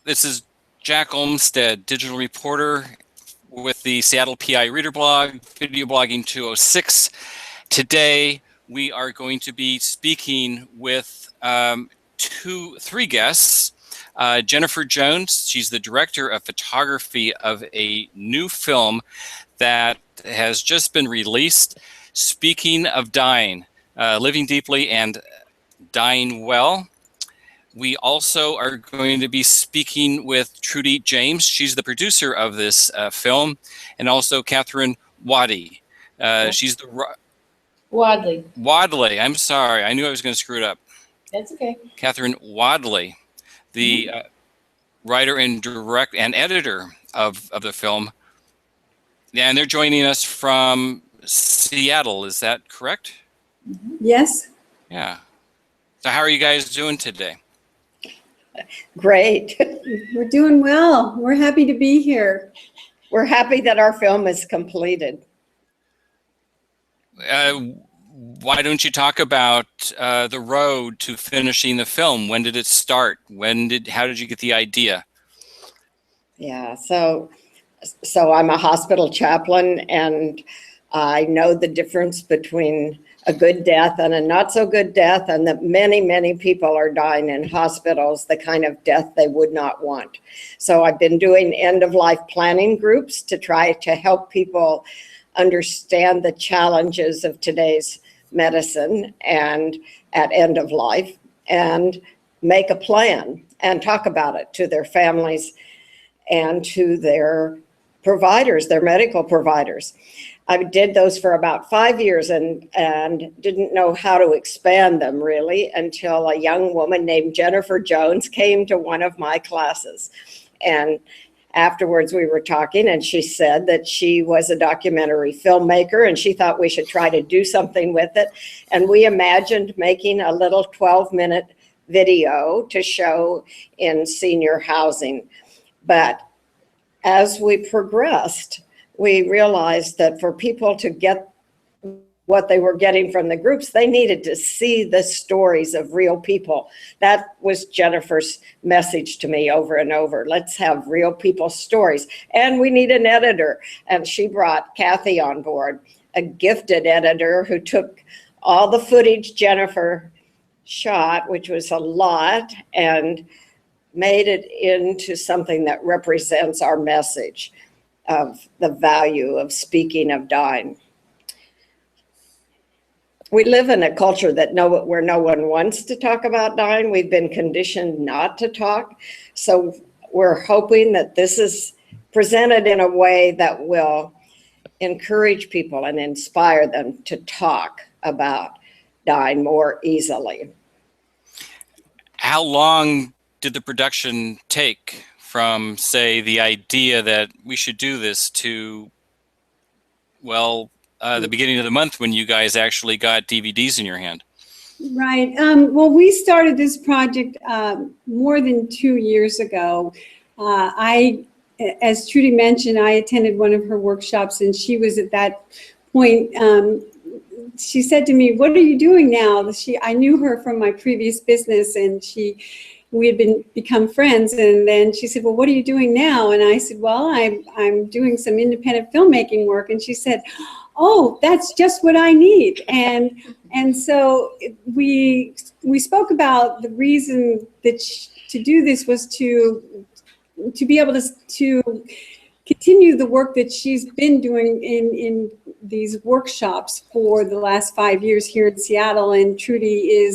This is Jack Olmstead, digital reporter with the Seattle PI Reader Blog, Video Blogging 206. Today, we are going to be speaking with three guests. Jennifer Jones, she's the director of photography of a new film that has just been released, Speaking of Dying, Living Deeply and Dying Well. We also are going to be speaking with Trudy James. She's the producer of this film, and also Catherine Waddy. She's the Wadley. I'm sorry. I knew I was going to screw it up. That's okay. Catherine Wadley, the writer and director and editor of the film. Yeah, and they're joining us from Seattle. Is that correct? Yes. Yeah. So how are you guys doing today? Great. We're doing well. We're happy to be here. We're happy that our film is completed. Why don't you talk about the road to finishing the film? When did it start? How did you get the idea? Yeah, so I'm a hospital chaplain, and I know the difference between a good death and a not so good death, and that many, many people are dying in hospitals, the kind of death they would not want. So I've been doing end-of-life planning groups to try to help people understand the challenges of today's medicine and at end of life, and make a plan and talk about it to their families and to their providers, their medical providers. I did those for about 5 years and didn't know how to expand them really until a young woman named Jennifer Jones came to one of my classes. And afterwards we were talking, and she said that she was a documentary filmmaker and she thought we should try to do something with it. And we imagined making a little 12-minute video to show in senior housing. But as we progressed, we realized that for people to get what they were getting from the groups, they needed to see the stories of real people. That was Jennifer's message to me over and over. Let's have real people's stories. And we need an editor. And she brought Kathy on board, a gifted editor who took all the footage Jennifer shot, which was a lot, and made it into something that represents our message of the value of speaking of dying. We live in a culture that where no one wants to talk about dying. We've been conditioned not to talk. So we're hoping that this is presented in a way that will encourage people and inspire them to talk about dying more easily. How long did the production take from, say, the idea that we should do this to, well, the beginning of the month when you guys actually got DVDs in your hand? Right. Well, we started this project more than 2 years ago. As Trudy mentioned, I attended one of her workshops, and she was at that point. She said to me, "What are you doing now?" I knew her from my previous business, and we had become friends. And then she said, "Well, what are you doing now?" And I said, "Well, I'm doing some independent filmmaking work." And she said, "Oh, that's just what I need." And so we spoke about the reason that to do this was to be able to continue the work that she's been doing in these workshops for the last 5 years here in Seattle. And Trudy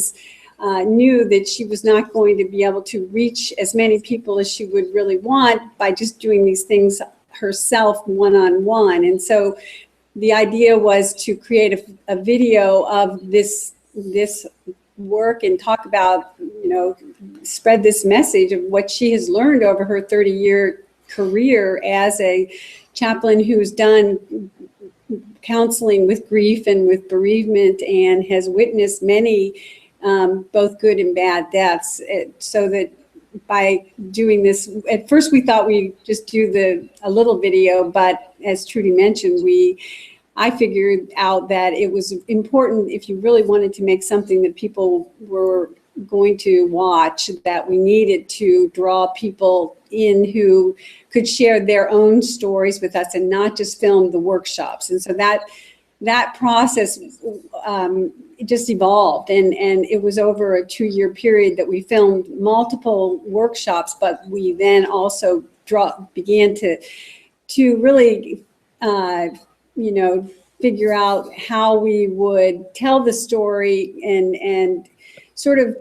knew that she was not going to be able to reach as many people as she would really want by just doing these things herself one-on-one. And so the idea was to create a video of this work and talk about, spread this message of what she has learned over her 30-year career as a chaplain who's done counseling with grief and with bereavement and has witnessed many both good and bad deaths. So that by doing this, at first we thought we'd just do a little video, but as Trudy mentioned, I figured out that it was important if you really wanted to make something that people were going to watch, that we needed to draw people in who could share their own stories with us and not just film the workshops. And so that process just evolved, and it was over a 2-year period that we filmed multiple workshops, but we then also began to really figure out how we would tell the story and sort of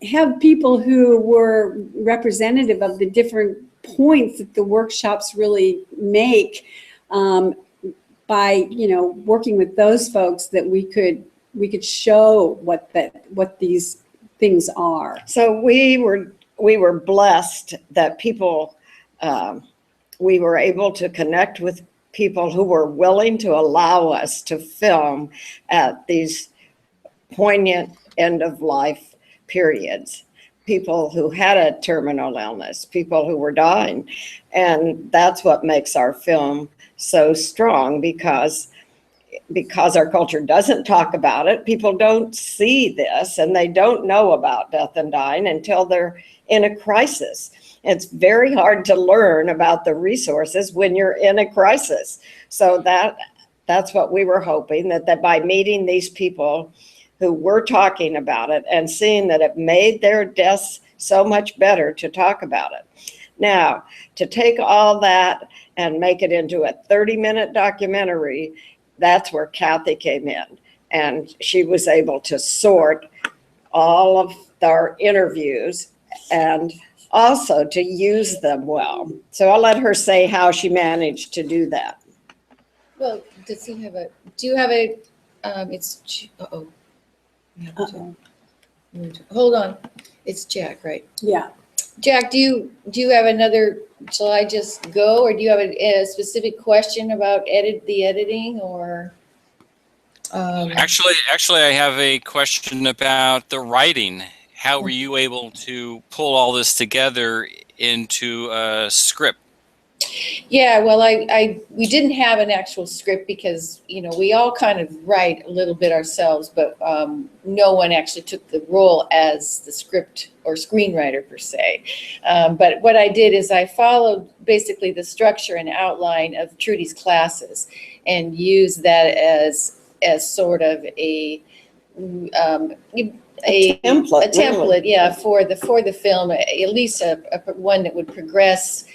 have people who were representative of the different points that the workshops really make, by working with those folks, that we could show what these things are. So we were blessed that people, we were able to connect with people who were willing to allow us to film at these poignant end of life periods. People who had a terminal illness, people who were dying. And that's what makes our film so strong, because our culture doesn't talk about it. People don't see this, and they don't know about death and dying until they're in a crisis. It's very hard to learn about the resources when you're in a crisis. So that's what we were hoping, that by meeting these people who were talking about it and seeing that it made their deaths so much better to talk about it. Now, to take all that and make it into a 30-minute documentary, that's where Kathy came in. And she was able to sort all of our interviews and also to use them well. So I'll let her say how she managed to do that. Well, does he have do you have it's, uh-oh. Hold on. It's Jack, right? Yeah. Jack, do you have another, shall I just go, or do you have a specific question about the editing, or? Actually, I have a question about the writing. How were you able to pull all this together into a script? Yeah, well, we didn't have an actual script because, we all kind of write a little bit ourselves, but no one actually took the role as the script or screenwriter per se. But what I did is I followed basically the structure and outline of Trudy's classes and used that as sort of a template, really. Yeah, for the film, at least a one that would progress.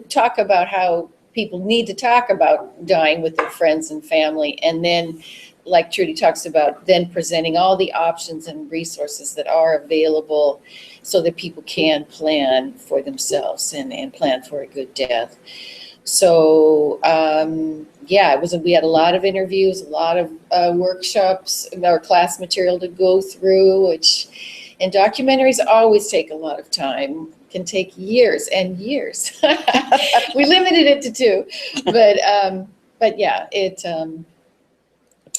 Talk about how people need to talk about dying with their friends and family. And then, like Trudy talks about, then presenting all the options and resources that are available so that people can plan for themselves and plan for a good death. So, we had a lot of interviews, a lot of workshops, our class material to go through, and documentaries always take a lot of time. Can take years and years. We limited it to 2, but yeah,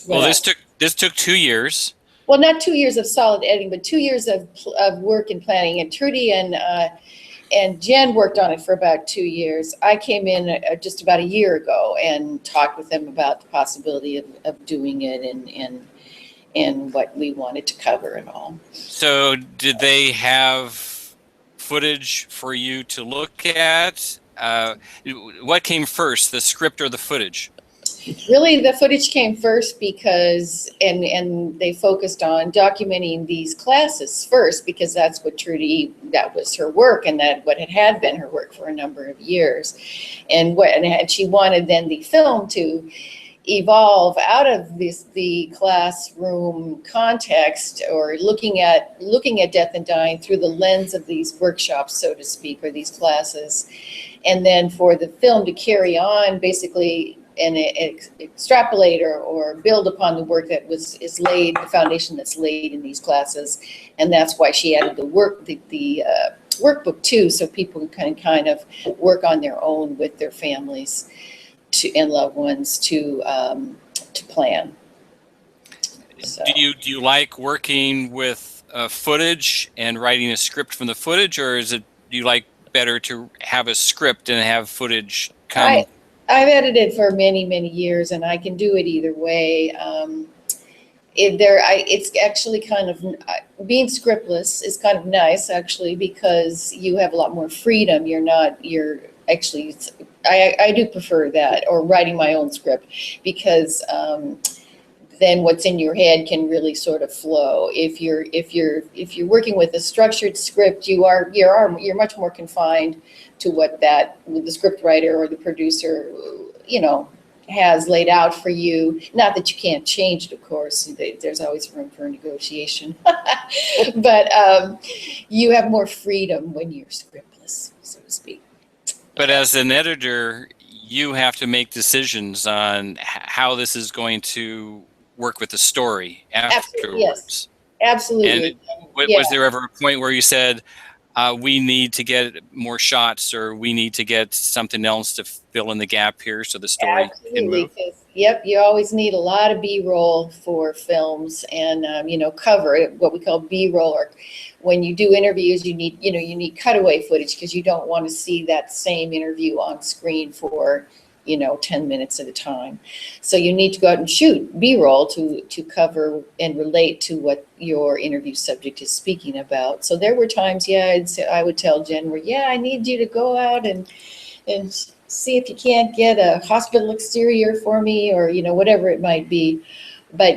Well, this took 2 years. Well, not 2 years of solid editing, but 2 years of work and planning. And Trudy and Jen worked on it for about 2 years. I came in just about a year ago and talked with them about the possibility of doing it and what we wanted to cover and all. So did they have footage for you to look at? What came first, the script or the footage? Really, the footage came first because, and they focused on documenting these classes first because that's what that was her work, and what had been her work for a number of years. And she wanted then the film to evolve out of the classroom context, or looking at death and dying through the lens of these workshops, so to speak, or these classes, and then for the film to carry on basically and extrapolate or build upon the work that is laid, the foundation that's laid in these classes. And that's why she added the workbook too, so people can kind of work on their own with their families and loved ones to plan. So. Do you like working with footage and writing a script from the footage, or do you like better to have a script and have footage come? I've edited for many, many years, and I can do it either way. It's actually kind of, being scriptless is kind of nice actually, because you have a lot more freedom. You're actually, I do prefer that, or writing my own script, because then what's in your head can really sort of flow. If you're working with a structured script, you're much more confined to what the script writer or the producer, has laid out for you. Not that you can't change it, of course. There's always room for negotiation. But you have more freedom when you're scriptless, so to speak. But as an editor, you have to make decisions on how this is going to work with the story afterwards. Yes, absolutely. And was there ever a point where you said, we need to get more shots, or we need to get something else to fill in the gap here so the story can move? Yep, you always need a lot of B-roll for films, and cover, what we call B-roll, or when you do interviews, you need cutaway footage, because you don't want to see that same interview on screen for 10 minutes at a time. So you need to go out and shoot B-roll to cover and relate to what your interview subject is speaking about. So there were times, I would tell Jen, I need you to go out and see if you can't get a hospital exterior for me, or whatever it might be. But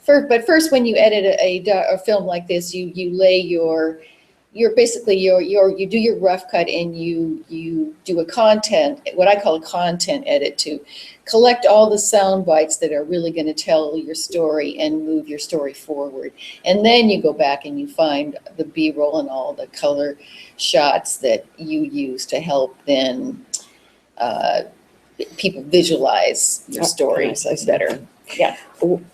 first, when you edit a film like this, you lay you do your rough cut, and you do what I call a content edit, to collect all the sound bites that are really going to tell your story and move your story forward. And then you go back and you find the B-roll and all the color shots that you use to help then people visualize your story better. Yeah.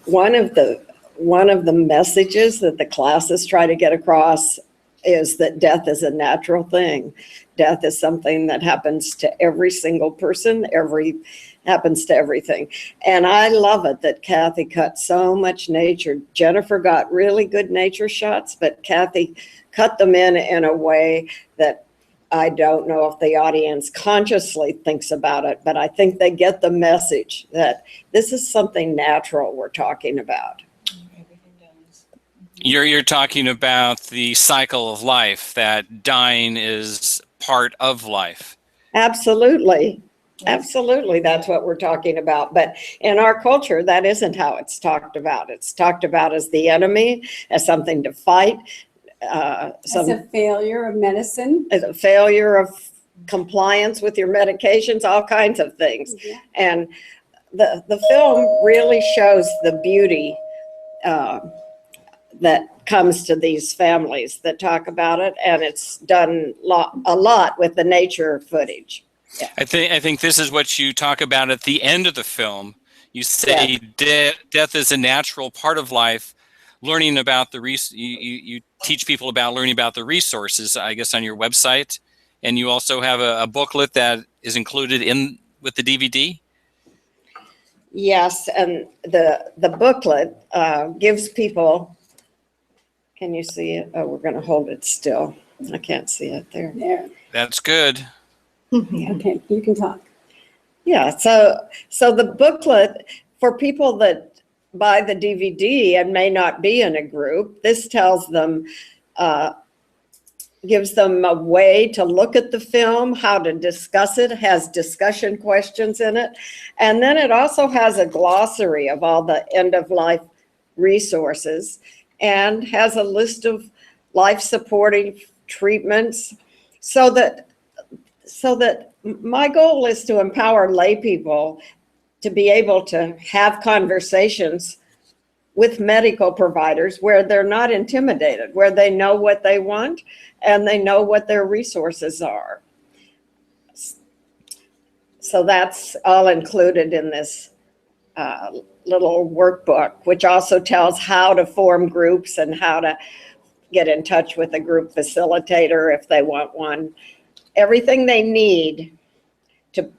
One of the messages that the classes try to get across is that death is a natural thing. Death is something that happens to every single person, happens to everything. And I love it that Kathy cut so much nature. Jennifer got really good nature shots, but Kathy cut them in a way that I don't know if the audience consciously thinks about it, but I think they get the message that this is something natural we're talking about. You're talking about the cycle of life, that dying is part of life. Absolutely. Absolutely. That's what we're talking about. But in our culture, that isn't how it's talked about. It's talked about as the enemy, as something to fight. As a failure of medicine. As a failure of compliance with your medications, all kinds of things. Yeah. And the film really shows the beauty that comes to these families that talk about it, and it's done a lot with the nature footage. Yeah. I think this is what you talk about at the end of the film. You say death is a natural part of life. Learning about you teach people about learning about the resources, I guess, on your website, and you also have a booklet that is included with the DVD. Yes, and the booklet gives people. Can you see it? Oh, we're going to hold it still. I can't see it there. There. That's good. Okay, you can talk. Yeah, so the booklet, for people that buy the DVD and may not be in a group, this tells them, gives them a way to look at the film, how to discuss it, has discussion questions in it. And then it also has a glossary of all the end-of-life resources, and has a list of life-supporting treatments, so that my goal is to empower lay people to be able to have conversations with medical providers where they're not intimidated, where they know what they want and they know what their resources are. So that's all included in this little workbook, which also tells how to form groups and how to get in touch with a group facilitator if they want one. Everything they need to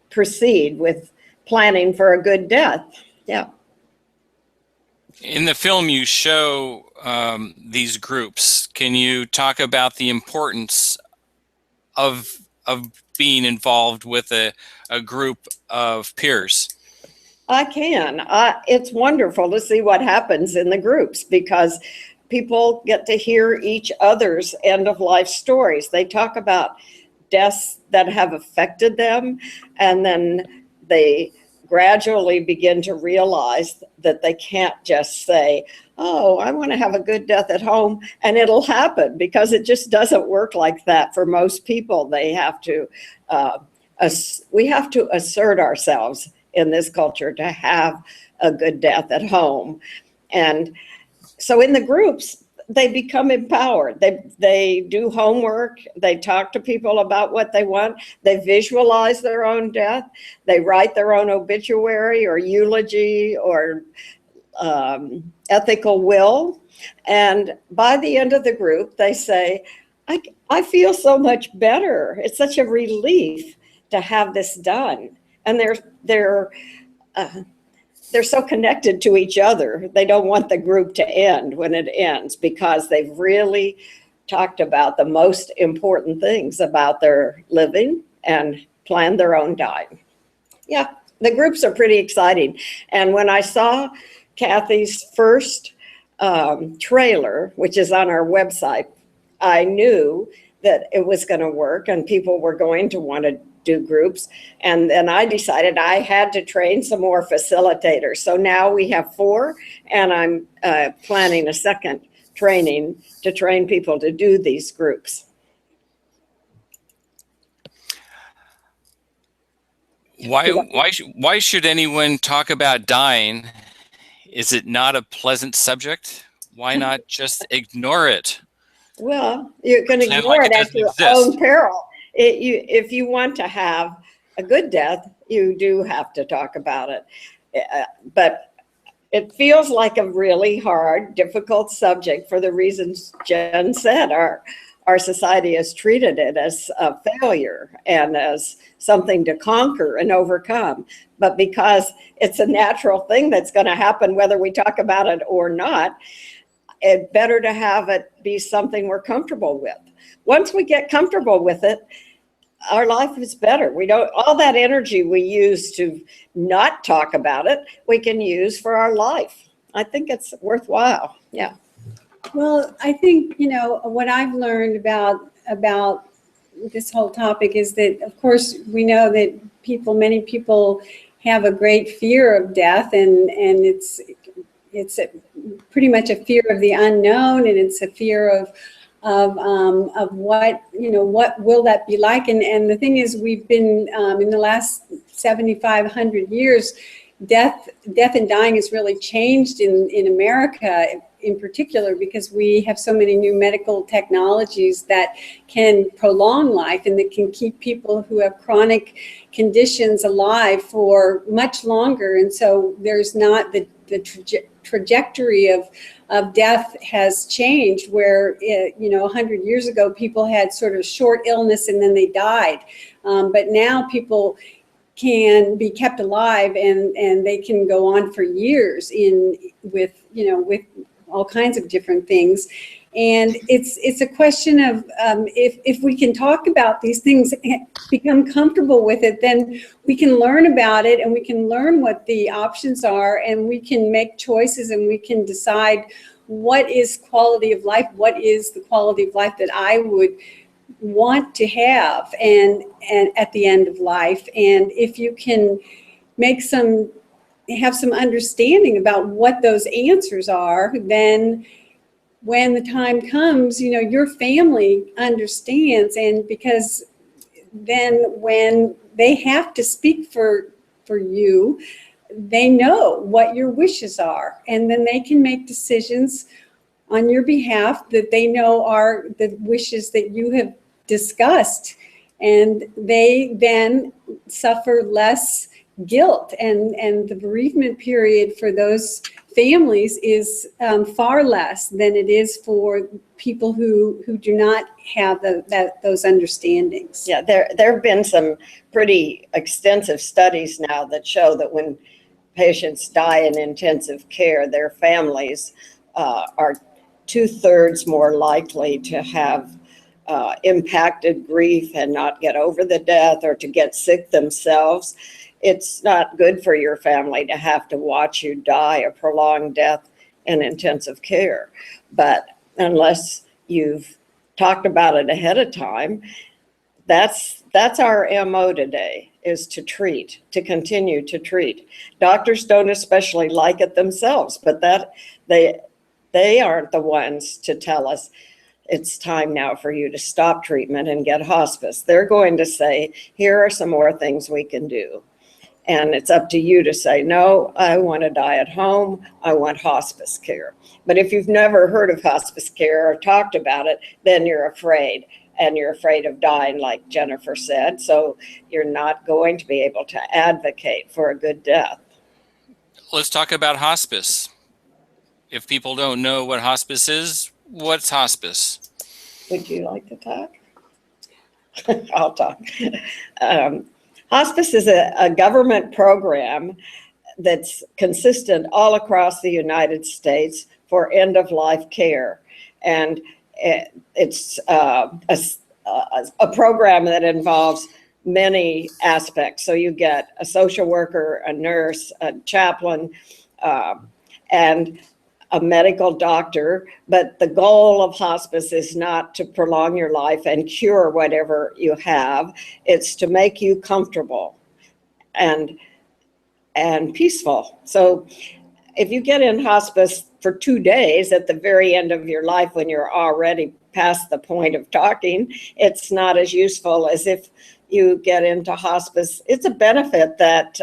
proceed with planning for a good death. Yeah. In the film, you show these groups. Can you talk about the importance of being involved with a group of peers? I can. It's wonderful to see what happens in the groups because people get to hear each other's end of life stories. They talk about deaths that have affected them, and then they gradually begin to realize that they can't just say, oh, I want to have a good death at home, and it'll happen, because it just doesn't work like that for most people. They have to, we have to assert ourselves in this culture to have a good death at home. And so in the groups, they become empowered. They do homework. They talk to people about what they want. They visualize their own death. They write their own obituary or eulogy or ethical will. And by the end of the group, they say, I feel so much better. It's such a relief to have this done. And they're so connected to each other. They don't want the group to end when it ends, because they've really talked about the most important things about their living and planned their own dying. Yeah, the groups are pretty exciting. And when I saw Kathy's first trailer, which is on our website, I knew that it was going to work and people were going to want to do groups. And then I decided I had to train some more facilitators. So now we have 4, and I'm planning a second training to train people to do these groups. Why should anyone talk about dying? Is it not a pleasant subject? Why not just ignore it? Well, you can Pretend ignore like it it at your doesn't exist. own peril. If you want to have a good death, you do have to talk about it. But it feels like a really hard, difficult subject for the reasons Jen said. Our society has treated it as a failure and as something to conquer and overcome. But because it's a natural thing that's going to happen whether we talk about it or not, it's better to have it be something we're comfortable with. Once we get comfortable with it, our life is better. We don't, all that energy we use to not talk about it, we can use for our life. I think it's worthwhile. Yeah. Well, I think, what I've learned about this whole topic is that, of course, we know that many people have a great fear of death, and it's pretty much a fear of the unknown, and it's a fear of what, what will that be like? And the thing is, we've been, in the last 7,500 years, death and dying has really changed in America in particular, because we have so many new medical technologies that can prolong life and that can keep people who have chronic conditions alive for much longer. And so there's not the trajectory of death has changed, where 100 years ago people had sort of short illness and then they died, but now people can be kept alive and they can go on for years with all kinds of different things. And it's a question of if we can talk about these things, become comfortable with it, then we can learn about it and we can learn what the options are, and we can make choices, and we can decide what is quality of life, what is the quality of life that I would want to have and at the end of life. And if you can have some understanding about what those answers are, then when the time comes, your family understands, and because then when they have to speak for you, they know what your wishes are, and then they can make decisions on your behalf that they know are the wishes that you have discussed, and they then suffer less guilt, and the bereavement period for those families is far less than it is for people who do not have those understandings. Yeah, there have been some pretty extensive studies now that show that when patients die in intensive care, their families are 2/3 more likely to have impacted grief and not get over the death, or to get sick themselves. it's not good for your family to have to watch you die a prolonged death in intensive care. But unless you've talked about it ahead of time, that's our MO today, is to treat, to continue to treat. Doctors don't especially like it themselves, but that they aren't the ones to tell us it's time now for you to stop treatment and get hospice. They're going to say, here are some more things we can do. And it's up to you to say, no, I want to die at home. I want hospice care. But if you've never heard of hospice care or talked about it, then you're afraid. And you're afraid of dying, like Jennifer said. So you're not going to be able to advocate for a good death. Let's talk about hospice. If people don't know what hospice is, what's hospice? Would you like to talk? I'll talk. Hospice is a government program that's consistent all across the United States for end-of-life care. And it's a program that involves many aspects. So you get a social worker, a nurse, a chaplain, and a medical doctor. But the goal of hospice is not to prolong your life and cure whatever you have. It's to make you comfortable and peaceful. So if you get in hospice for 2 days at the very end of your life, when you're already past the point of talking, it's not as useful as if you get into hospice. It's a benefit that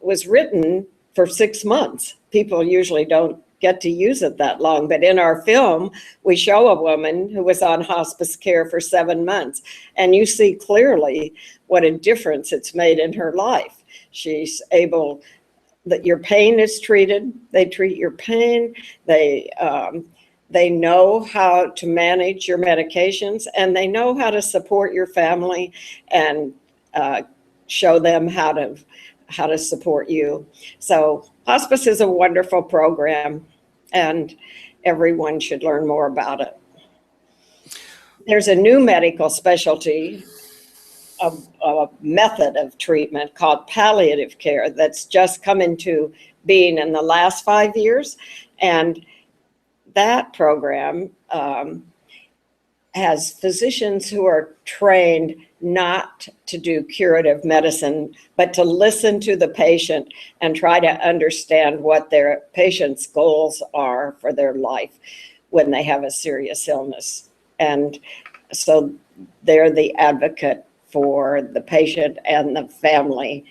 was written for 6 months. People usually don't get to use it that long. But in our film, we show a woman who was on hospice care for 7 months. And you see clearly what a difference it's made in her life. She's able, that your pain is treated. They treat your pain. They know how to manage your medications, and they know how to support your family and show them how to support you. So hospice is a wonderful program, and everyone should learn more about it. There's a new medical specialty, a method of treatment called palliative care that's just come into being in the last 5 years. And that program has physicians who are trained not to do curative medicine, but to listen to the patient and try to understand what their patient's goals are for their life when they have a serious illness. And so they're the advocate for the patient and the family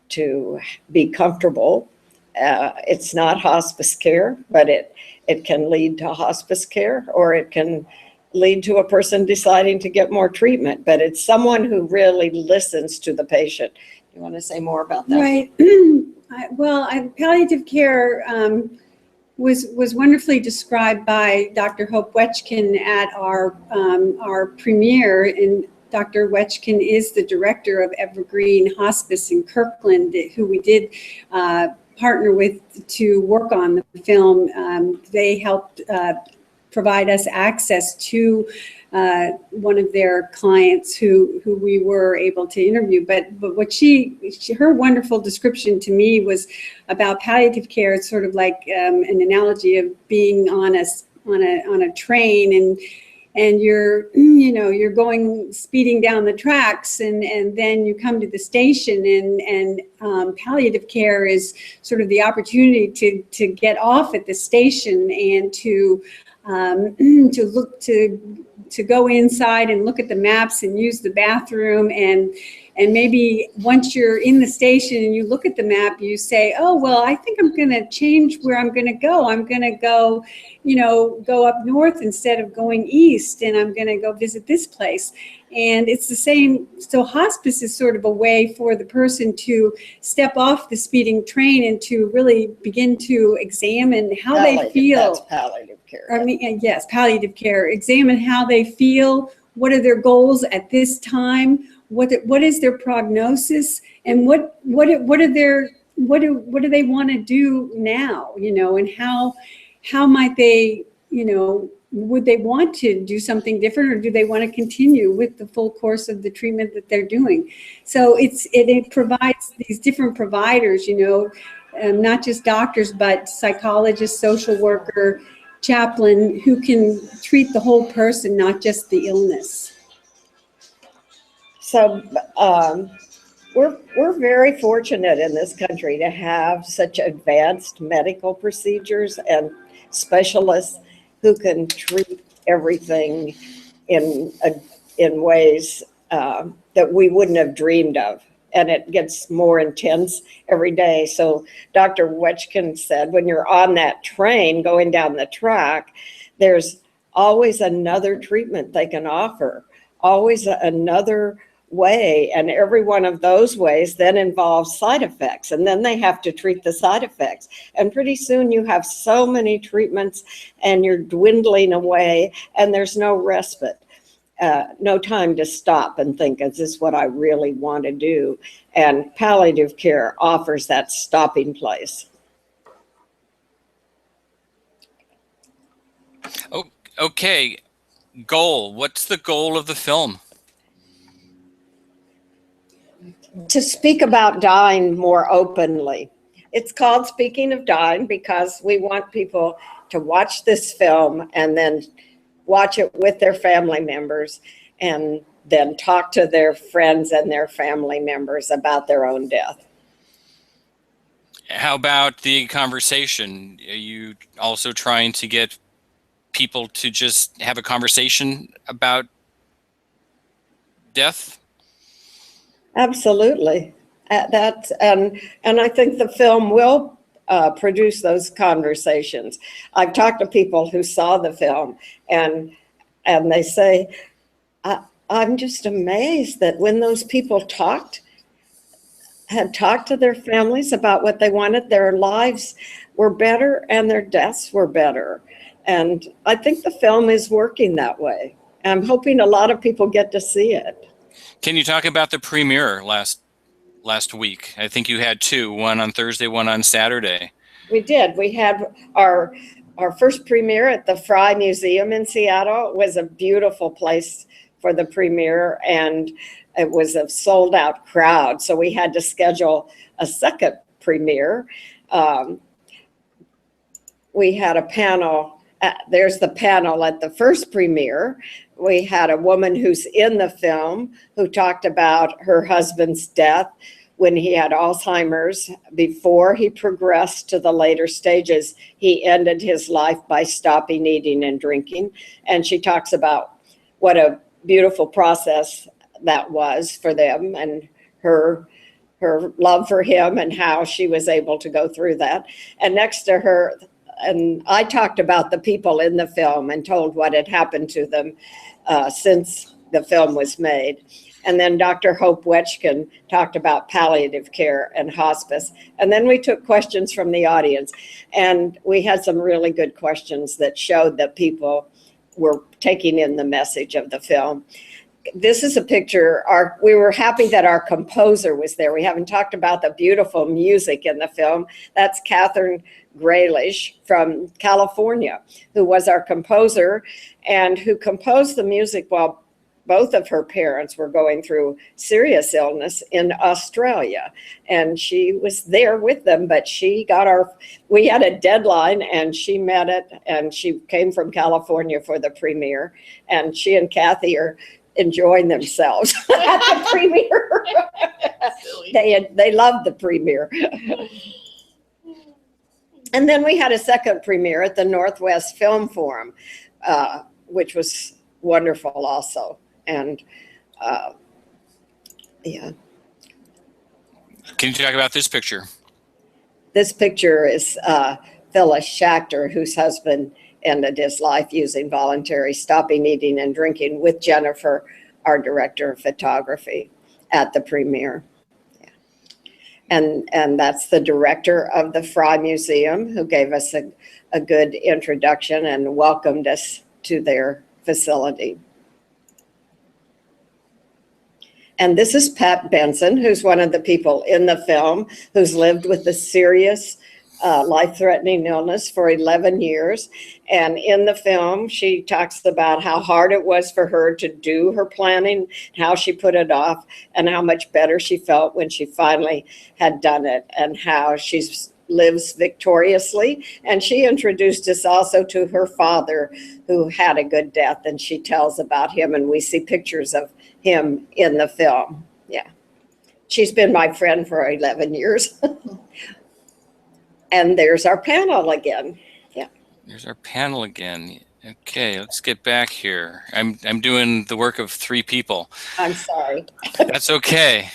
to be comfortable. It's not hospice care, but it can lead to hospice care, or it can lead to a person deciding to get more treatment. But it's someone who really listens to the patient. You want to say more about that? Right. Palliative care was wonderfully described by Dr. Hope Wetchkin at our premiere. And Dr. Wetchkin is the director of Evergreen Hospice in Kirkland, who we did partner with to work on the film. They helped provide us access to one of their clients who we were able to interview. But what her wonderful description to me was about palliative care. It's sort of like an analogy of being on a train, and you're going speeding down the tracks, and then you come to the station, and palliative care is sort of the opportunity to get off at the station and to go inside and look at the maps and use the bathroom, and maybe once you're in the station and you look at the map, you say, oh, well, I think I'm going to change where I'm going to go. I'm going to go up north instead of going east, and I'm going to go visit this place. And it's the same. So hospice is sort of a way for the person to step off the speeding train and to really begin to examine how they feel. That's palliative care. I mean, yes, palliative care. Examine how they feel. What are their goals at this time? What is their prognosis? And what do they want to do now? And how might they would they want to do something different, or do they want to continue with the full course of the treatment that they're doing? So it provides these different providers, not just doctors, but psychologists, social worker, chaplain, who can treat the whole person, not just the illness. So we're very fortunate in this country to have such advanced medical procedures and specialists who can treat everything in ways that we wouldn't have dreamed of. And it gets more intense every day. So Dr. Wetchkin said, when you're on that train going down the track, there's always another treatment they can offer, always another way, and every one of those ways then involves side effects, and then they have to treat the side effects, and pretty soon you have so many treatments and you're dwindling away, and there's no respite, no time to stop and think, is this what I really want to do? And palliative care offers that stopping place. Oh, okay, goal. What's the goal of the film? To speak about dying more openly. It's called Speaking of Dying because we want people to watch this film and then watch it with their family members and then talk to their friends and their family members about their own death. How about the conversation? Are you also trying to get people to just have a conversation about death? Absolutely. And I think the film will produce those conversations. I've talked to people who saw the film, and they say, I'm just amazed that when those people had talked to their families about what they wanted, their lives were better and their deaths were better. And I think the film is working that way. I'm hoping a lot of people get to see it. Can you talk about the premiere last week? I think you had two, one on Thursday, one on Saturday. We did. We had our first premiere at the Fry Museum in Seattle. It was a beautiful place for the premiere, and it was a sold out crowd. So we had to schedule a second premiere. We had a panel. There's the panel at the first premiere. We had a woman who's in the film who talked about her husband's death when he had Alzheimer's. Before he progressed to the later stages, he ended his life by stopping eating and drinking. And she talks about what a beautiful process that was for them and her love for him and how she was able to go through that. And next to her, and I talked about the people in the film and told what had happened to them since the film was made. And then Dr. Hope Wetchkin talked about palliative care and hospice. And then we took questions from the audience. And we had some really good questions that showed that people were taking in the message of the film. This is a picture. We were happy that our composer was there. We haven't talked about the beautiful music in the film. That's Catherine Graylish from California, who was our composer and who composed the music while both of her parents were going through serious illness in Australia. And she was there with them, but we had a deadline and she met it, and she came from California for the premiere, and she and Kathy are enjoying themselves at the premiere. They loved the premiere. And then we had a second premiere at the Northwest Film Forum, which was wonderful also. And yeah. Can you talk about this picture? This picture is Phyllis Schachter, whose husband ended his life using voluntary stopping eating and drinking, with Jennifer, our director of photography, at the premiere. Yeah. And that's the director of the Fry Museum, who gave us a good introduction and welcomed us to their facility. And this is Pat Benson, who's one of the people in the film who's lived with a serious life-threatening illness for 11 years. And in the film, she talks about how hard it was for her to do her planning, how she put it off, and how much better she felt when she finally had done it, and how she lives victoriously. And she introduced us also to her father, who had a good death, and she tells about him, and we see pictures of him in the film. Yeah. She's been my friend for 11 years. And there's our panel again. Yeah. There's our panel again. Okay, let's get back here. I'm doing the work of 3 people. I'm sorry. That's okay.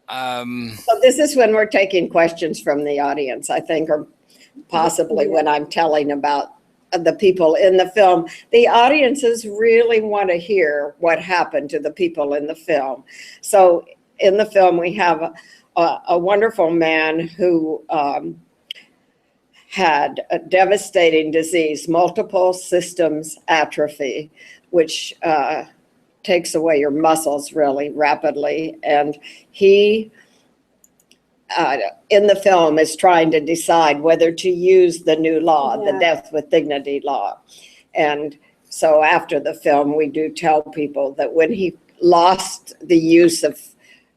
So this is when we're taking questions from the audience, I think, or possibly when I'm telling about the people in the film. The audiences really want to hear what happened to the people in the film. So in the film, we have a wonderful man who had a devastating disease, multiple systems atrophy, which takes away your muscles really rapidly. And he, in the film, is trying to decide whether to use the new law, the Death with Dignity law. And so after the film, we do tell people that when he lost the use of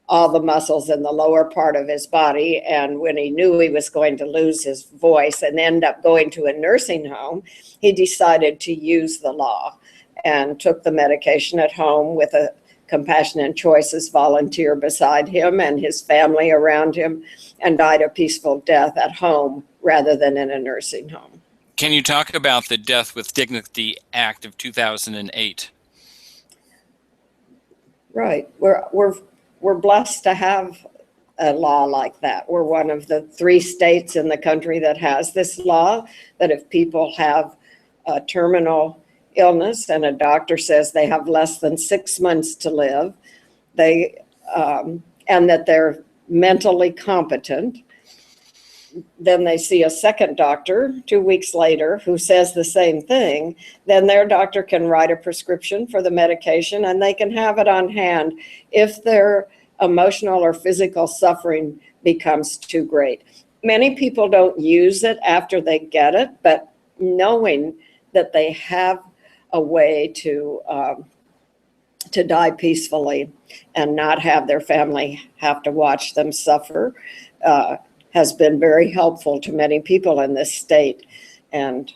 all the muscles in the lower part of his body, and when he knew he was going to lose his voice and end up going to a nursing home, he decided to use the law and took the medication at home with a Compassionate Choices volunteer beside him and his family around him, and died a peaceful death at home rather than in a nursing home. Can you talk about the Death with Dignity Act of 2008? Right. We're blessed to have a law like that. We're one of the 3 states in the country that has this law, that if people have a terminal illness and a doctor says they have less than 6 months to live, and that they're mentally competent, then they see a second doctor 2 weeks later who says the same thing, then their doctor can write a prescription for the medication, and they can have it on hand if their emotional or physical suffering becomes too great. Many people don't use it after they get it, but knowing that they have a way to die peacefully and not have their family have to watch them suffer has been very helpful to many people in this state. And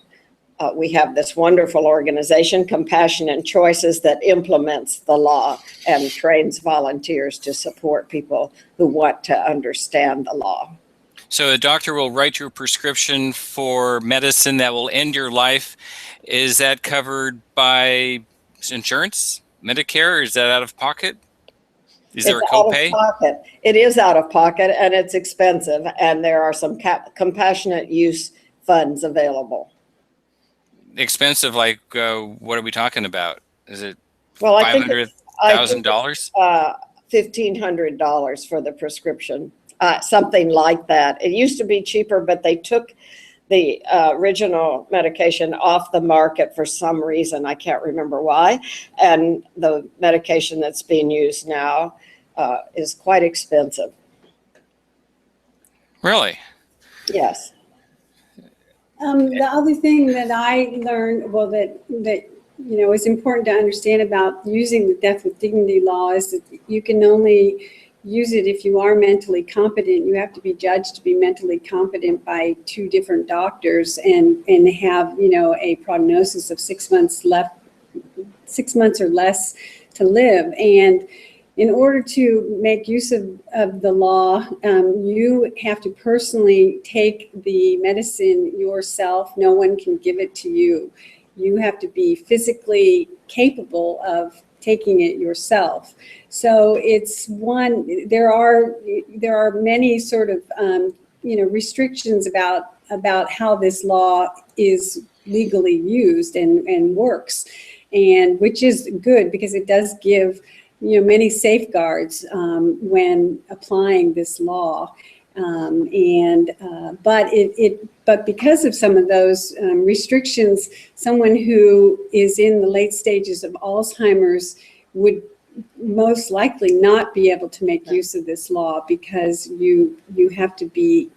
we have this wonderful organization, Compassionate Choices, that implements the law and trains volunteers to support people who want to understand the law. So a doctor will write you a prescription for medicine that will end your life. Is that covered by insurance, Medicare, or is that out of pocket? Is there a copay? Out of pocket. It is out of pocket, and it's expensive, and there are some compassionate use funds available. Expensive, like what are we talking about? Is it Well, I think $500,000? $1,500 for the prescription, something like that. It used to be cheaper, but they took the original medication off the market for some reason. I can't remember why. And the medication that's being used now is quite expensive. Really? Yes. The other thing that I learned, well, that is important to understand about using the Death with Dignity law is that you can only use it if you are mentally competent. You have to be judged to be mentally competent by 2 different doctors and have, a prognosis of 6 months left, 6 months or less to live. And in order to make use of the law, you have to personally take the medicine yourself. No one can give it to you. You have to be physically capable of taking it yourself. So it's there are many sort of, restrictions about how this law is legally used and works, and which is good because it does give many safeguards when applying this law, but because of some of those restrictions, someone who is in the late stages of Alzheimer's would most likely not be able to make use of this law, because you have to be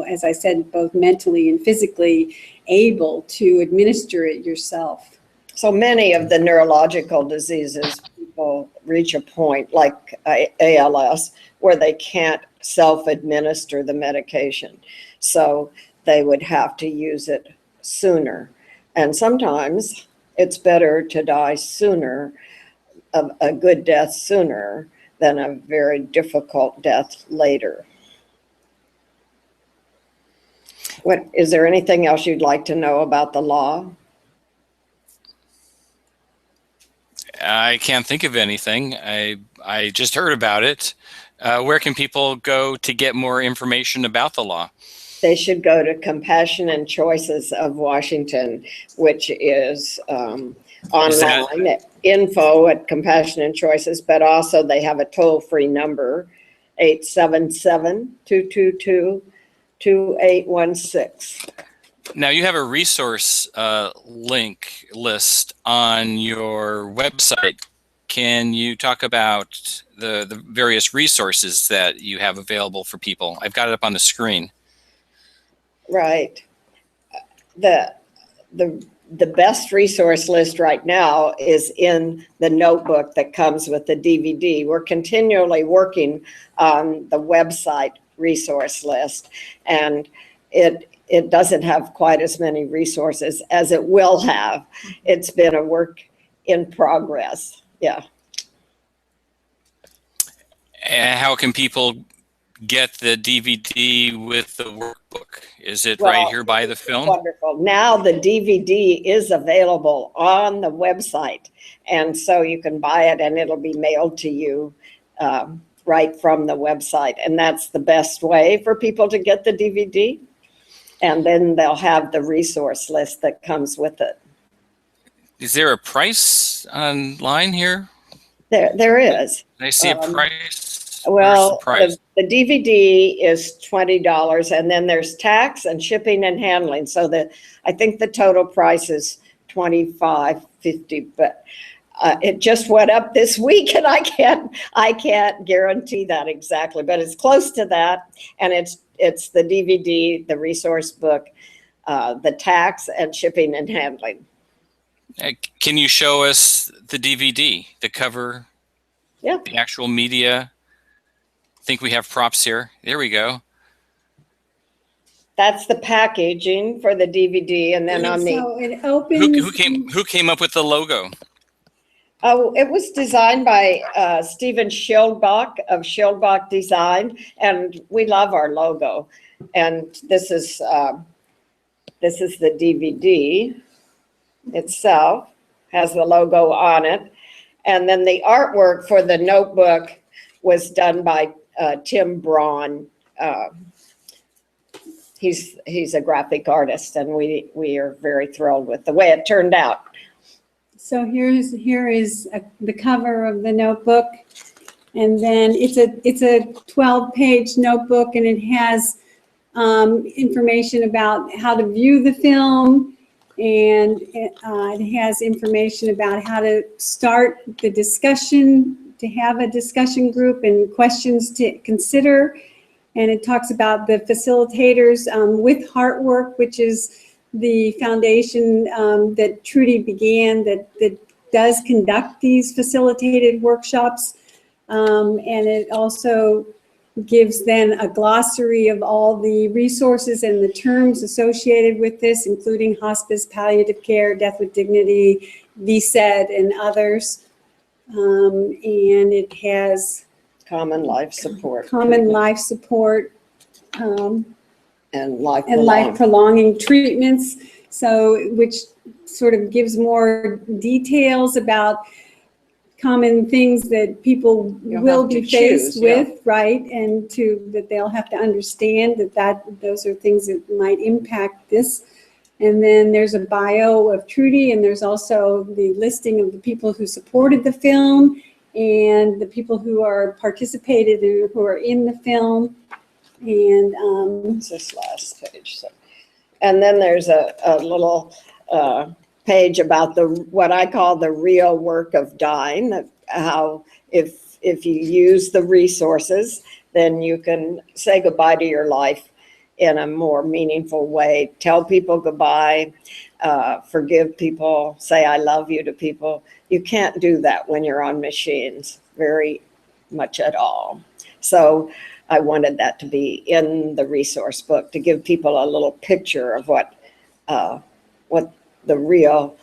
as I said, both mentally and physically able to administer it yourself. So many of the neurological diseases, people reach a point like ALS where they can't self-administer the medication. So they would have to use it sooner. And sometimes it's better to die sooner, a good death sooner, than a very difficult death later. Is there anything else you'd like to know about the law? I can't think of anything. I just heard about it. Where can people go to get more information about the law? They should go to Compassion and Choices of Washington, which is online at info at Compassion and Choices, but also they have a toll-free number, 877-222-2816. Now you have a resource link list on your website. Can you talk about the various resources that you have available for people? I've got it up on the screen. Right. The best resource list right now is in the notebook that comes with the DVD. We're continually working on the website resource list, and it doesn't have quite as many resources as it will have. It's been a work in progress. Yeah. And how can people get the DVD with the workbook? Is it right here by the film? Wonderful. Now the DVD is available on the website, and so you can buy it and it'll be mailed to you right from the website. And that's the best way for people to get the DVD. And then they'll have the resource list that comes with it. Is there a price online here? There is. I see a price. Well, Where's the DVD is $20, and then there's tax and shipping and handling. So I think the total price is $25.50, but it just went up this week, and I can't guarantee that exactly, but it's close to that. And it's the DVD, the resource book, the tax and shipping and handling. Can you show us the DVD, the cover? Yeah. The actual media? I think we have props here. There we go. That's the packaging for the DVD, and then on the So it opens. Who came up with the logo? Oh, it was designed by Stephen Schildbach of Schildbach Design, and we love our logo. And this is the DVD itself, has the logo on it. And then the artwork for the notebook was done by Tim Braun. He's a graphic artist, and we are very thrilled with the way it turned out. So here is the cover of the notebook, and then it's a 12-page notebook, and it has information about how to view the film, and it has information about how to start the discussion, to have a discussion group and questions to consider, and it talks about the facilitators with Heartwork, which is the foundation that Trudy began that does conduct these facilitated workshops. And it also gives then a glossary of all the resources and the terms associated with this, including hospice, palliative care, death with dignity, VSED, and others. And it has Common life support. Common life support. And life prolonging treatments, so which sort of gives more details about common things that people will be faced with, right? And that they'll have to understand that those are things that might impact this. And then there's a bio of Trudy, and there's also the listing of the people who supported the film and the people who are participated and who are in the film. And it's this last page. So, and then there's a little page about what I call the real work of dying. How if you use the resources, then you can say goodbye to your life in a more meaningful way. Tell people goodbye, forgive people, say I love you to people. You can't do that when you're on machines very much at all. So I wanted that to be in the resource book to give people a little picture of what the real,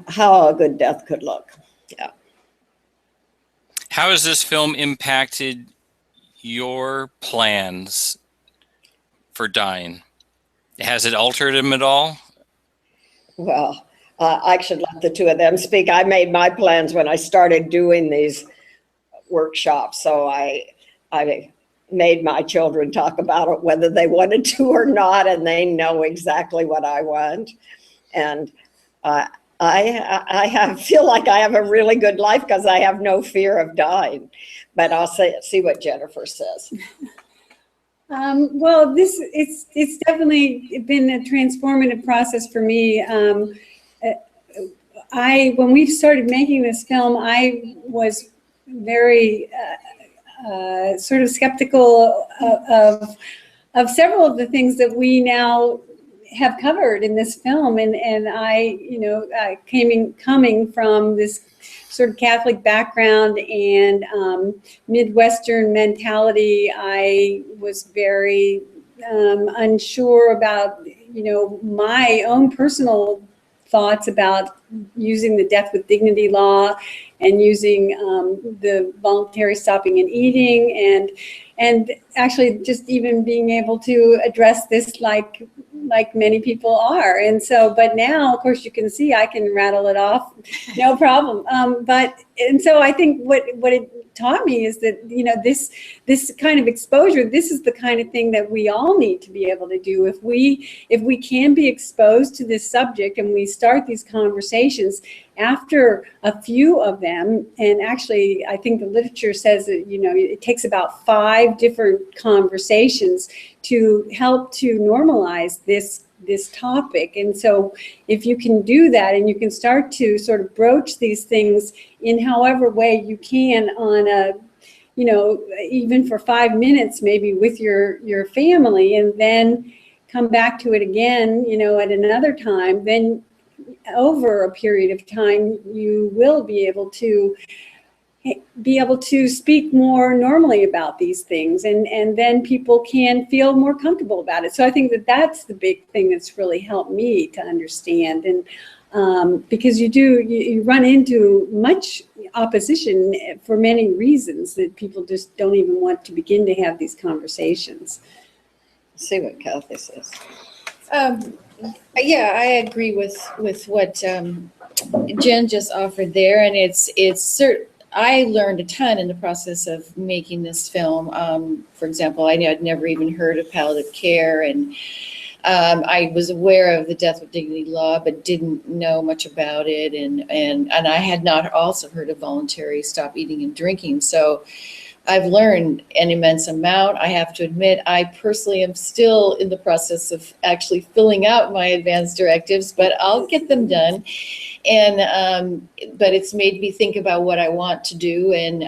how a good death could look. Yeah. How has this film impacted your plans for dying? Has it altered them at all? Well, I should let the two of them speak. I made my plans when I started doing these workshops, so I made my children talk about it whether they wanted to or not, and they know exactly what I want. And I feel like I have a really good life because I have no fear of dying. But I'll see what Jennifer says. Well, it's definitely been a transformative process for me. When we started making this film, I was very sort of skeptical of several of the things that we now have covered in this film, and I, coming from this sort of Catholic background and Midwestern mentality, I was very unsure about, my own personal thoughts about using the death with dignity law and using the voluntary stopping and eating, and actually just even being able to address this like many people are. And so, but now, of course, you can see I can rattle it off, no problem. And so I think what it taught me is that, this kind of exposure, this is the kind of thing that we all need to be able to do. If we can be exposed to this subject and we start these conversations after a few of them, and actually I think the literature says that, it takes about 5 different conversations to help to normalize this topic. And so if you can do that and you can start to sort of broach these things in however way you can on a, even for 5 minutes, maybe with your family, and then come back to it again, at another time, then over a period of time, you will be able to speak more normally about these things, and then people can feel more comfortable about it. So I think that that's the big thing that's really helped me to understand. And because you run into much opposition for many reasons that people just don't even want to begin to have these conversations. See what Kathy says. Yeah, I agree with what Jen just offered there, and it's certain. I learned a ton in the process of making this film. For example, I'd never even heard of palliative care, and I was aware of the death with dignity law, but didn't know much about it, and I had not also heard of voluntary stop eating and drinking. So I've learned an immense amount. I have to admit, I personally am still in the process of actually filling out my advance directives, but I'll get them done. And but it's made me think about what I want to do, and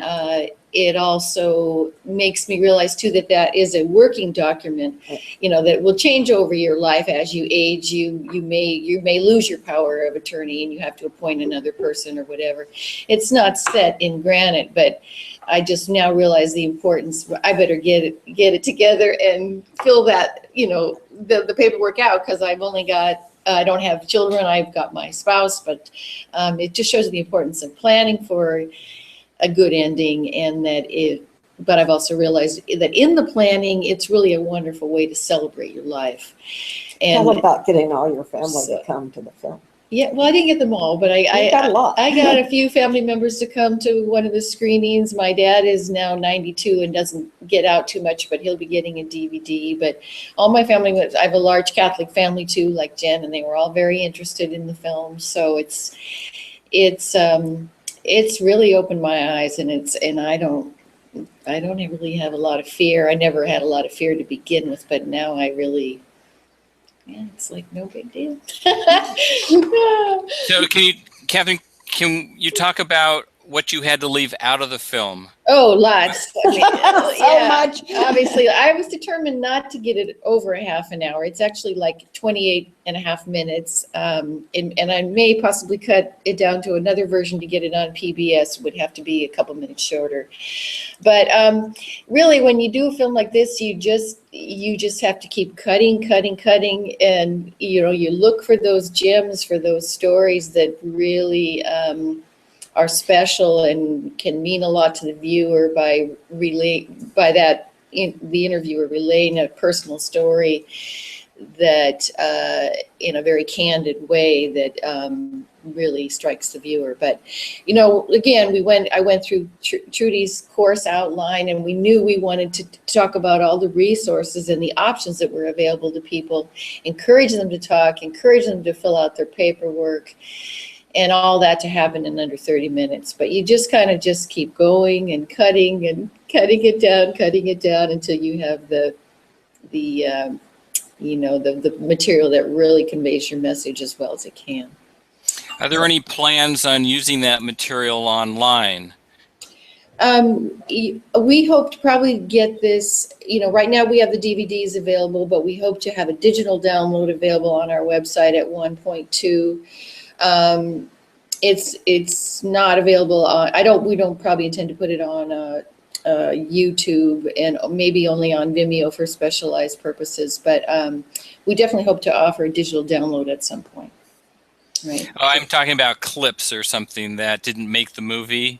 it also makes me realize too that is a working document, that will change over your life as you age. You may lose your power of attorney, and you have to appoint another person or whatever. It's not set in granite, but I just now realize the importance. I better get it together and fill that, the paperwork out, because I've only got. I don't have children. I've got my spouse, but it just shows the importance of planning for a good ending, and but I've also realized that in the planning, it's really a wonderful way to celebrate your life. And Tell about getting all your family to come to the film. Yeah, well, I didn't get them all, but I got a lot. I got a few family members to come to one of the screenings. My dad is now 92 and doesn't get out too much, but he'll be getting a DVD. But all my family, I have a large Catholic family too, like Jen, and they were all very interested in the film. So it's really opened my eyes, and I don't really have a lot of fear. I never had a lot of fear to begin with, but now I really. Yeah, it's like no big deal. So Catherine, can you talk about what you had to leave out of the film? Oh, lots. I mean, So much. Obviously, I was determined not to get it over a half an hour. It's actually like 28 and a half minutes. And I may possibly cut it down to another version to get it on PBS. Would have to be a couple minutes shorter. But really, when you do a film like this, you just have to keep cutting, and you look for those gems, for those stories that really are special and can mean a lot to the viewer by the interviewer relaying a personal story that in a very candid way that really strikes the viewer. But again, I went through Trudy's course outline, and we knew we wanted to talk about all the resources and the options that were available to people, encourage them to talk, encourage them to fill out their paperwork, and all that to happen in under 30 minutes. But you just kind of just keep going and cutting it down until you have the material that really conveys your message as well as it can. Are there any plans on using that material online? We hope to probably get this, right now we have the DVDs available, but we hope to have a digital download available on our website at 1.2. It's not available on, we don't probably intend to put it on YouTube, and maybe only on Vimeo for specialized purposes, but we definitely hope to offer a digital download at some point. Right. Oh, I'm talking about clips or something that didn't make the movie.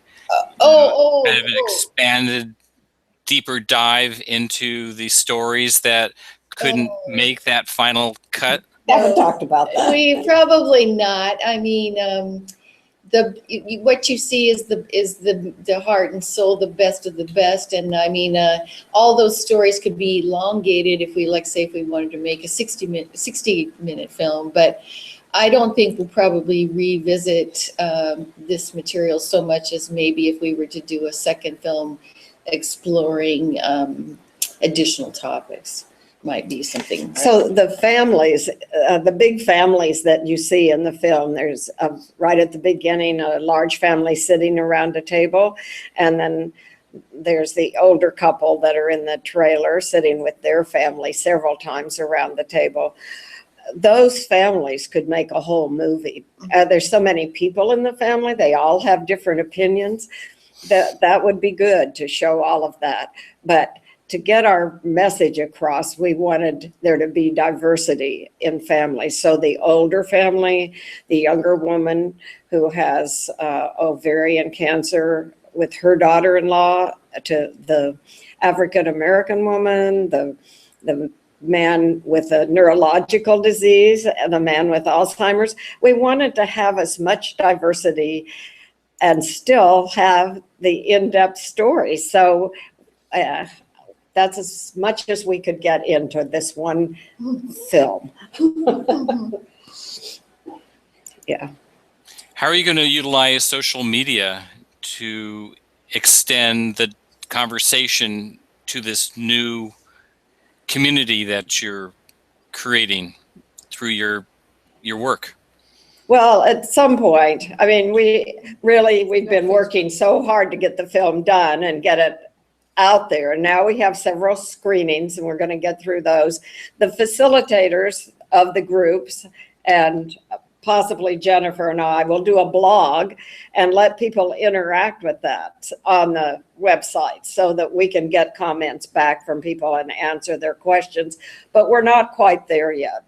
Kind of an expanded, deeper dive into the stories that couldn't make that final cut. Haven't talked about that. We probably not. I mean, what you see is the heart and soul, the best of the best. And I mean, all those stories could be elongated if we wanted to make a 60-minute film, but I don't think we'll probably revisit this material so much as maybe if we were to do a second film exploring additional topics. Might be something. Right? So the families, the big families that you see in the film, there's right at the beginning, a large family sitting around a table. And then there's the older couple that are in the trailer sitting with their family several times around the table. Those families could make a whole movie. There's so many people in the family. They all have different opinions. That would be good to show all of that. But to get our message across, we wanted there to be diversity in families. So the older family, the younger woman who has ovarian cancer with her daughter-in-law, to the African-American woman, the man with a neurological disease, and the man with Alzheimer's. We wanted to have as much diversity and still have the in-depth story. So that's as much as we could get into this one film. Yeah. How are you going to utilize social media to extend the conversation to this new community that you're creating through your work? Well, at some point, I mean, we've been working so hard to get the film done and get it out there. And now we have several screenings, and we're going to get through those. The facilitators of the groups, and possibly Jennifer and I, will do a blog and let people interact with that on the website so that we can get comments back from people and answer their questions. But we're not quite there yet.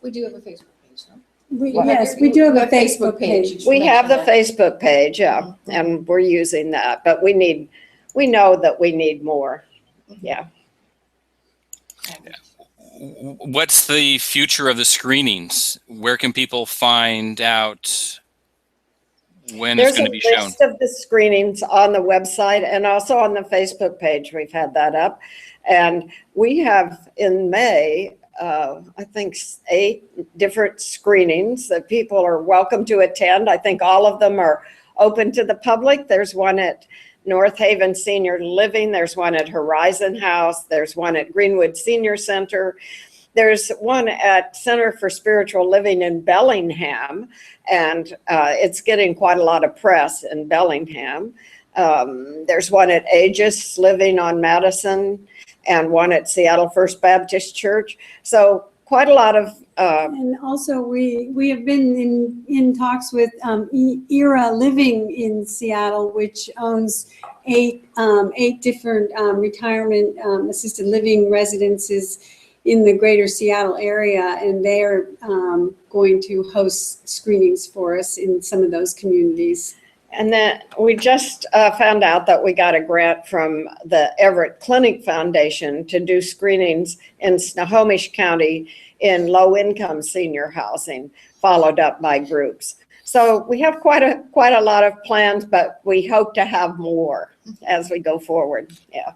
We do have a Facebook page, huh? Yes, we do have a Facebook page. We have the Facebook page, yeah, and we're using that, but we know that we need more. Yeah. What's the future of the screenings? Where can people find out when it's going to be shown? There's a list of the screenings on the website and also on the Facebook page. We've had that up. And we have in May, I think 8 different screenings that people are welcome to attend. I think all of them are open to the public. There's one at North Haven Senior Living. There's one at Horizon House. There's one at Greenwood Senior Center. there's one at Center for Spiritual Living in Bellingham, and it's getting quite a lot of press in Bellingham. There's one at Aegis Living on Madison, and one at Seattle First Baptist Church. So quite a lot of and also we have been in talks with Era Living in Seattle, which owns eight different retirement assisted living residences in the greater Seattle area, and they are going to host screenings for us in some of those communities. And then we just found out that we got a grant from the Everett Clinic Foundation to do screenings in Snohomish County in low-income senior housing, followed up by groups. So we have quite a lot of plans, but we hope to have more as we go forward. Yeah.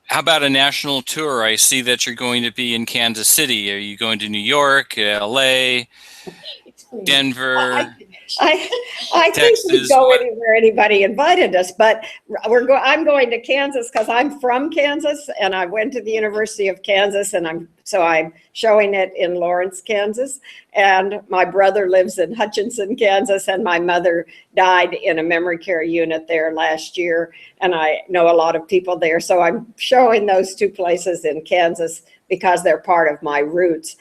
How about a national tour? I see that you're going to be in Kansas City. Are you going to New York, LA, Denver? I think we'd go anywhere anybody invited us, but I'm going to Kansas because I'm from Kansas, and I went to the University of Kansas, and I'm showing it in Lawrence, Kansas, and my brother lives in Hutchinson, Kansas, and my mother died in a memory care unit there last year, and I know a lot of people there, so I'm showing those two places in Kansas because they're part of my roots.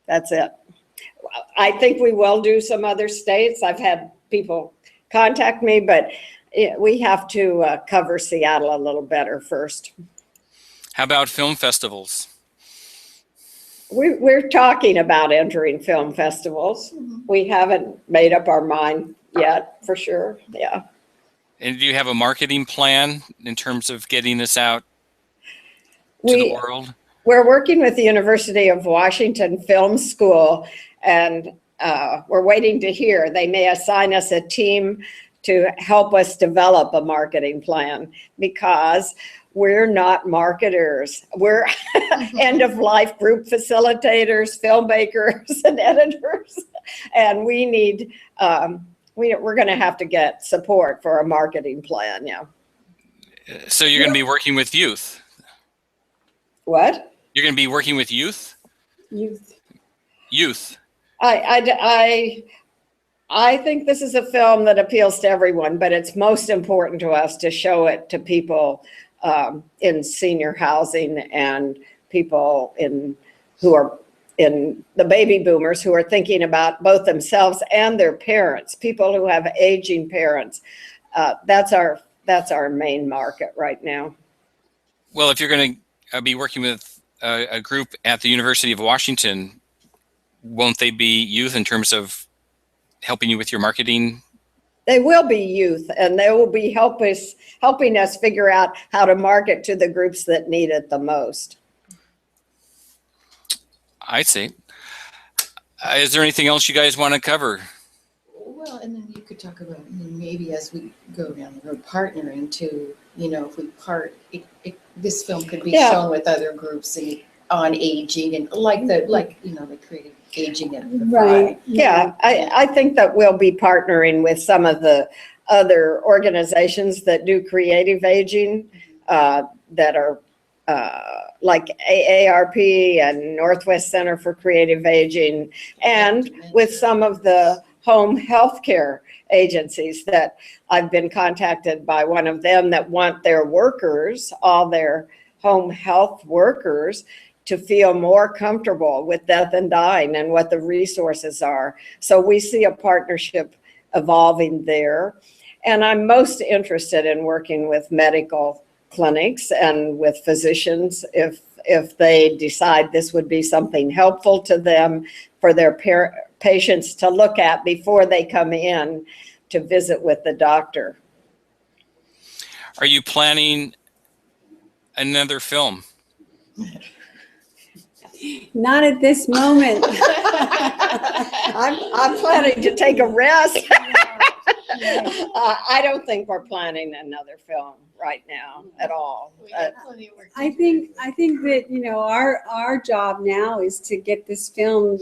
That's it. I think we will do some other states. I've had people contact me, but we have to cover Seattle a little better first. How about film festivals? We're talking about entering film festivals. We haven't made up our mind yet, for sure. Yeah. And do you have a marketing plan in terms of getting this out to the world? We're working with the University of Washington Film School, and we're waiting to hear. They may assign us a team to help us develop a marketing plan, because we're not marketers. We're end-of-life group facilitators, filmmakers, and editors, and we need, we're going to have to get support for a marketing plan, yeah. So you're going to be working with youth? What? You're going to be working with youth? Youth. I think this is a film that appeals to everyone, but it's most important to us to show it to people in senior housing and people who are in the baby boomers who are thinking about both themselves and their parents, people who have aging parents. That's our main market right now. Well, if you're going to be working with a group at the University of Washington, won't they be youth in terms of helping you with your marketing? They will be youth, and they will be helping us figure out how to market to the groups that need it the most. I see. Is there anything else you guys want to cover? Well, and then you could talk about maybe as we go down the road, partnering to, if we this film could be shown with other groups on aging and the creative aging and right. Yeah, I think that we'll be partnering with some of the other organizations that do creative aging that are like AARP and Northwest Center for Creative Aging, and with some of the home health care agencies that I've been contacted by one of them that want their workers, all their home health workers, to feel more comfortable with death and dying and what the resources are. So we see a partnership evolving there. And I'm most interested in working with medical clinics and with physicians if they decide this would be something helpful to them for their patients to look at before they come in to visit with the doctor. Are you planning another film? Not at this moment. I'm planning to take a rest. I don't think we're planning another film right now at all. I think that our job now is to get this film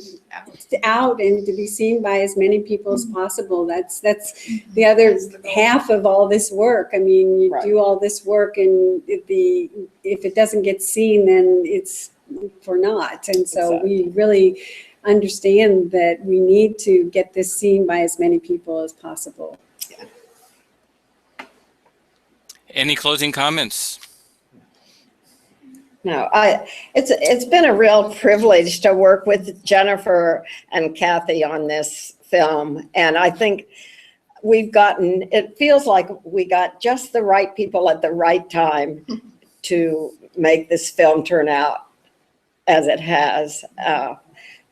out and to be seen by as many people as possible. That's the other half of all this work. I mean, you do all this work, and if it doesn't get seen, then it's for naught. And so Exactly. we really understand that we need to get this seen by as many people as possible. Any closing comments? No, it's been a real privilege to work with Jennifer and Kathy on this film. And I think it feels like we got just the right people at the right time to make this film turn out as it has.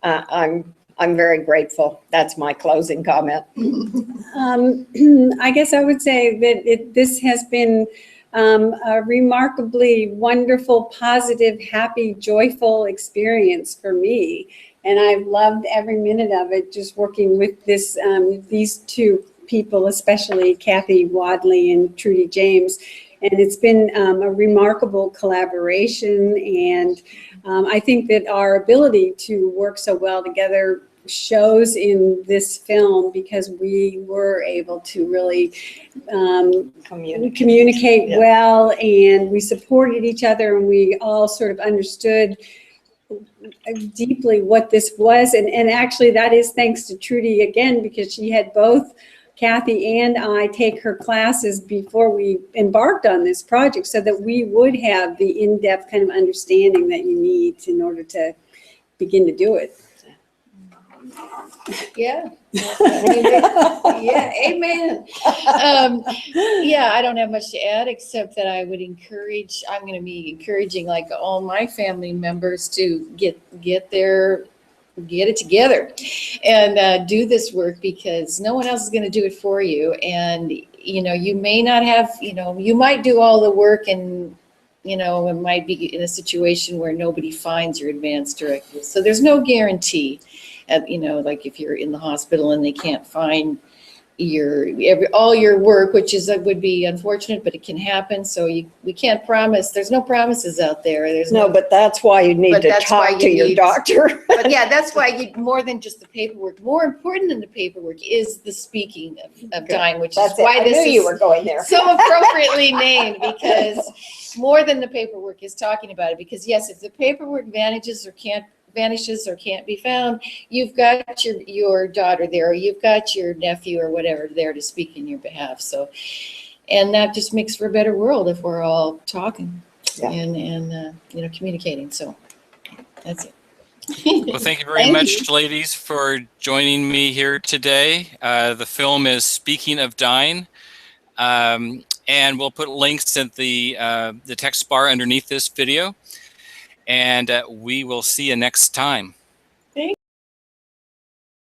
I'm very grateful. That's my closing comment. I guess I would say that this has been a remarkably wonderful, positive, happy, joyful experience for me. And I've loved every minute of it, just working with these two people, especially Kathy Wadley and Trudy James. And it's been a remarkable collaboration. And I think that our ability to work so well together shows in this film, because we were able to really communicate Yeah. well, and we supported each other, and we all sort of understood deeply what this was. And actually that is thanks to Trudy again, because she had both Kathy and I take her classes before we embarked on this project, so that we would have the in-depth kind of understanding that you need in order to begin to do it. Yeah. Yeah, amen. Yeah, I don't have much to add, except that I'm going to be encouraging like all my family members to get it together and do this work, because no one else is going to do it for you. And, you may not have, you might do all the work, and, it might be in a situation where nobody finds your advance directives. So there's no guarantee. Like if you're in the hospital and they can't find all your work, which would be unfortunate, but it can happen. So we can't promise. There's no promises out there. But that's why you need to talk to your doctor. But yeah, that's why more than just the paperwork. More important than the paperwork is the speaking of dying, which is why this you were going there. so appropriately named, because more than the paperwork is talking about it. Because yes, if the paperwork vanishes or can't be found, you've got your daughter there, or you've got your nephew or whatever there to speak in your behalf. So, and that just makes for a better world if we're all talking and communicating. So that's it. Well, thank you very much, ladies, for joining me here today. The film is Speaking of Dying, and we'll put links in the text bar underneath this video. And we will see you next time.